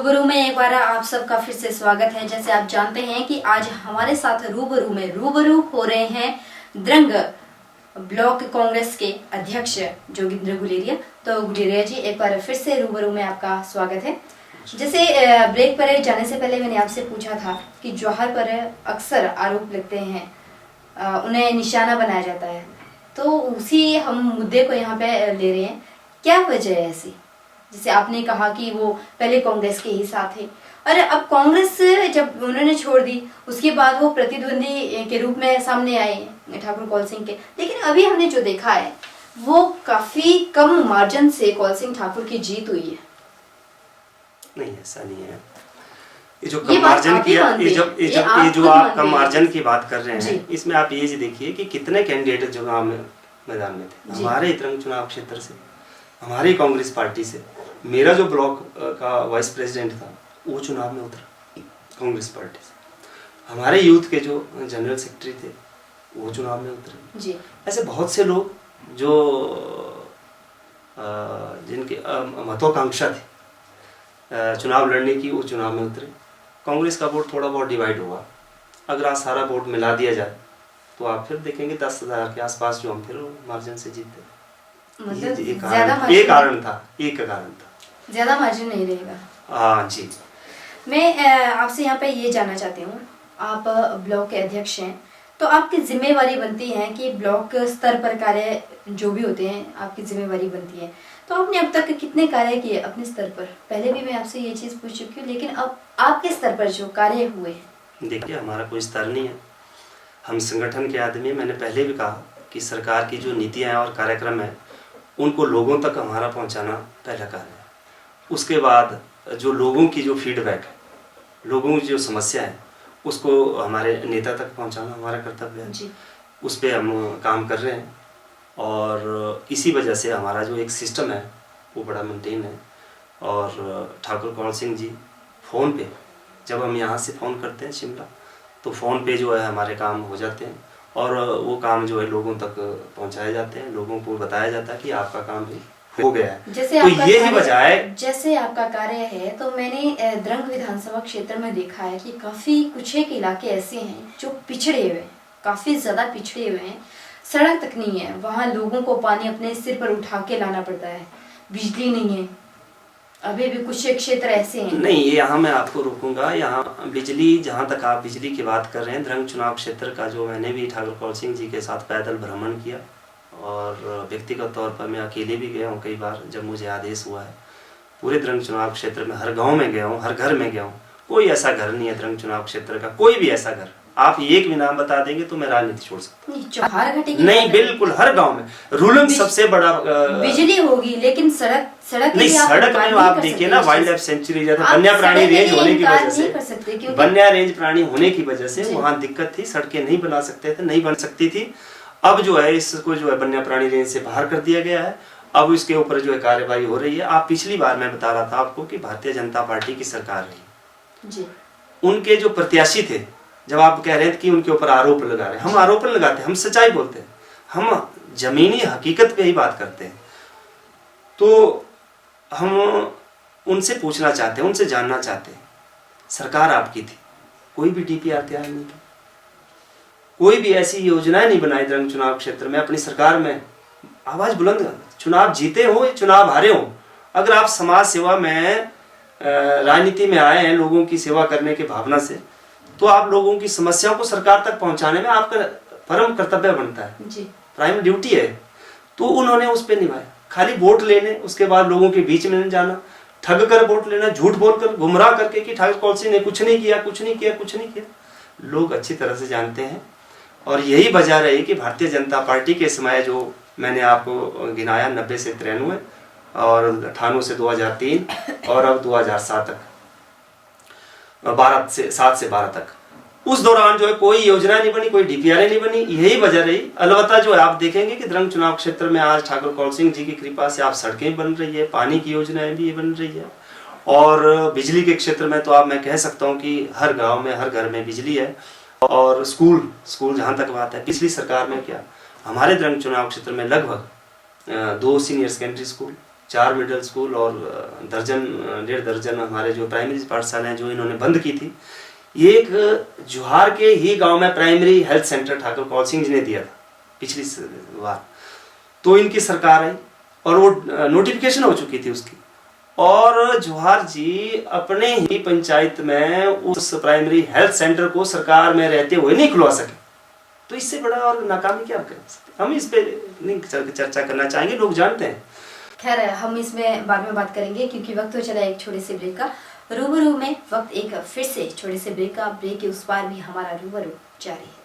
रूबरू में एक बार आप सबका फिर से स्वागत है। जैसे आप जानते हैं कि आज हमारे साथ रूबरू हो रहे हैं द्रंग ब्लॉक कांग्रेस के अध्यक्ष जोगिंद्र गुलेरिया। तो गुलेरिया जी, एक बार फिर से रूबरू में आपका स्वागत है। जैसे ब्रेक पर जाने से पहले मैंने आपसे पूछा था कि जौहर पर अक्सर आरोप लगते हैं, उन्हें निशाना बनाया जाता है, तो उसी हम मुद्दे को यहाँ पे ले रहे हैं। क्या वजह है ऐसी? जैसे आपने कहा कि वो पहले कांग्रेस के ही साथ थे और अब कांग्रेस जब उन्होंने छोड़ दी उसके बाद वो प्रतिद्वंदी के रूप में सामने आए ठाकुर कौल सिंह के। लेकिन अभी हमने जो देखा है वो काफी कम मार्जिन से कौल सिंह ठाकुर की जीत हुई है। नहीं, ऐसा नहीं है। ये जो कम मार्जिन की ये जो आप कम मार्जिन की बात कर रहे हैं, इसमें आप ये देखिए कि कितने कैंडिडेट चुनाव में मैदान में थे। हमारे इतरंग चुनाव क्षेत्र से, हमारी कांग्रेस पार्टी से, मेरा जो ब्लॉक का वाइस प्रेसिडेंट था वो चुनाव में उतरा कांग्रेस पार्टी से। हमारे यूथ के जो जनरल सेक्रेटरी थे वो चुनाव में उतरे जी। ऐसे बहुत से लोग जो जिनके महत्वाकांक्षा थी चुनाव लड़ने की, वो चुनाव में उतरे। कांग्रेस का वोट थोड़ा बहुत डिवाइड हुआ। अगर आज सारा वोट मिला दिया जाए तो आप फिर देखेंगे 10,000 के आसपास जो हम फिर मार्जिन से जीते। मतलब एक कारण था, ज्यादा मार्जिन नहीं रहेगा। हाँ जी। मैं आपसे यहाँ पे ये जानना चाहती हूँ, आप ब्लॉक के अध्यक्ष हैं तो आपकी जिम्मेवारी बनती है कि ब्लॉक स्तर पर कार्य जो भी होते हैं आपकी जिम्मेवारी बनती है। तो आपने अब तक कितने कार्य किए अपने स्तर पर? पहले भी मैं आपसे ये चीज पूछ चुकी हूँ, लेकिन अब आपके स्तर पर जो कार्य हुए हैं। देखिए, हमारा कोई स्तर नहीं है, हम संगठन के आदमी। मैंने पहले भी कहा कि सरकार की जो नीतियाँ और कार्यक्रम है उनको लोगों तक हमारा पहुंचाना पहला कार्य है। उसके बाद जो लोगों की जो फीडबैक है, लोगों की जो समस्या है, उसको हमारे नेता तक पहुंचाना हमारा कर्तव्य है जी। उस पर हम काम कर रहे हैं और इसी वजह से हमारा जो एक सिस्टम है वो बड़ा मेंटेन है। और ठाकुर कौल सिंह जी फ़ोन पे, जब हम यहाँ से फ़ोन करते हैं शिमला, तो फ़ोन पे जो है हमारे काम हो जाते हैं और वो काम जो है लोगों तक पहुंचाए जाते हैं। लोगों को बताया जाता है कि आपका काम भी हो गया है। जैसे तो यही वजह है, जैसे आपका कार्य है, तो मैंने द्रंग विधानसभा क्षेत्र में देखा है कि काफी कुछ एक इलाके ऐसे हैं जो पिछड़े हुए हैं, काफी ज्यादा पिछड़े हुए हैं। सड़क तक नहीं है, वहाँ लोगों को पानी अपने सिर पर उठा के लाना पड़ता है, बिजली नहीं है, अभी भी कुछ क्षेत्र ऐसे हैं। नहीं, यहाँ मैं आपको रोकूंगा। यहाँ बिजली, जहाँ तक आप बिजली की बात कर रहे हैं, द्रंग चुनाव क्षेत्र का जो मैंने भी ठाकुर कौल सिंह जी के साथ पैदल भ्रमण किया और व्यक्तिगत तौर पर मैं अकेले भी गया हूँ कई बार जब मुझे आदेश हुआ है। पूरे द्रंग चुनाव क्षेत्र में हर गाँव में गया हूँ, हर घर में गया हूँ। कोई ऐसा घर नहीं है द्रंग चुनाव क्षेत्र का, कोई भी ऐसा घर आप एक भी नाम बता देंगे तो मैं राजनीति छोड़ सकता हूँ। नहीं, बिल्कुल हर गांव में रूलिंग सबसे बड़ा बिजली होगी, लेकिन सड़क नहीं, सड़क में आप देखिए ना, वाइल्ड लाइफ सेंचुरी जैसा वन्य प्राणी रेंज होने की वजह से, वन्य रेंज प्राणी होने की वजह से वहाँ दिक्कत थी, सड़कें नहीं बना सकते थे, नहीं बन सकती थी। अब जो है इसको जो है वन्य प्राणी रेंज से बाहर कर दिया गया है। अब इसके ऊपर जो है कार्यवाही हो रही है। आप पिछली बार मैं बता रहा था आपको कि भारतीय जनता पार्टी की सरकार रही, उनके जो प्रत्याशी थे, जब आप कह रहे थे कि उनके ऊपर आरोप लगा रहे हैं, हम आरोप लगाते हैं, हम सच्चाई बोलते हैं, हम जमीनी हकीकत पे ही बात करते हैं। तो हम उनसे पूछना चाहते हैं, उनसे जानना चाहते हैं, सरकार आपकी थी, कोई भी डीपीआर तैयार नहीं की, कोई भी ऐसी योजनाएं नहीं बनाई द्रंग चुनाव क्षेत्र में। अपनी सरकार में आवाज बुलंद कर, चुनाव जीते हो या चुनाव हारे हो, अगर आप समाज सेवा में राजनीति में आए हैं लोगों की सेवा करने की भावना से, तो आप लोगों की समस्याओं को सरकार तक पहुंचाने में आपका परम कर्तव्य बनता है जी, प्राइम ड्यूटी है। तो उन्होंने उस पर निभाया। खाली वोट लेने, उसके बाद लोगों के बीच में जाना, ठग कर वोट लेना, झूठ बोलकर, गुमराह करके कि ठाकुर कौल सिंह ने कुछ नहीं किया, लोग अच्छी तरह से जानते हैं। और यही वजह रही कि भारतीय जनता पार्टी के समय जो मैंने आपको गिनाया 90 से 93 और 98 से 2003 और अब 2007 तक, 7 से 12 तक, उस दौरान जो है कोई योजना नहीं बनी, कोई डीपीआर नहीं बनी। यही वजह रही। अलबत्ता जो है आप देखेंगे कि द्रंग चुनाव क्षेत्र में आज ठाकुर कौल सिंह जी की कृपा से आप सड़कें बन रही है, पानी की योजनाएं भी बन रही है और बिजली के क्षेत्र में तो आप मैं कह सकता हूँ कि हर गाँव में, हर घर में बिजली है। और स्कूल जहाँ तक बात है, पिछली सरकार में क्या हमारे द्रंग चुनाव क्षेत्र में लगभग 2 senior secondary school, 4 middle school और दर्जन 1.5 दर्जन हमारे जो प्राइमरी पाठशाला हैं जो इन्होंने बंद की थी। एक जोहार के ही गांव में primary health centre Thakur Kaul Singh ji ने दिया था पिछली बार, तो इनकी सरकार आई और वो नोटिफिकेशन हो चुकी थी उसकी, और जोहार जी अपने ही पंचायत में उस प्राइमरी हेल्थ सेंटर को सरकार में रहते हुए नहीं खुलवा सके। तो इससे बड़ा और नाकामी क्या कर सकते? हम इस पे नहीं चर्चा करना चाहेंगे, लोग जानते हैं। खैर हम इसमें बाद में बात करेंगे क्योंकि वक्त हो चला एक छोटे से ब्रेक का। रूबरू में वक्त एक फिर से छोटे से ब्रेक का, ब्रेक के उस पार भी हमारा रूबरू जारी है।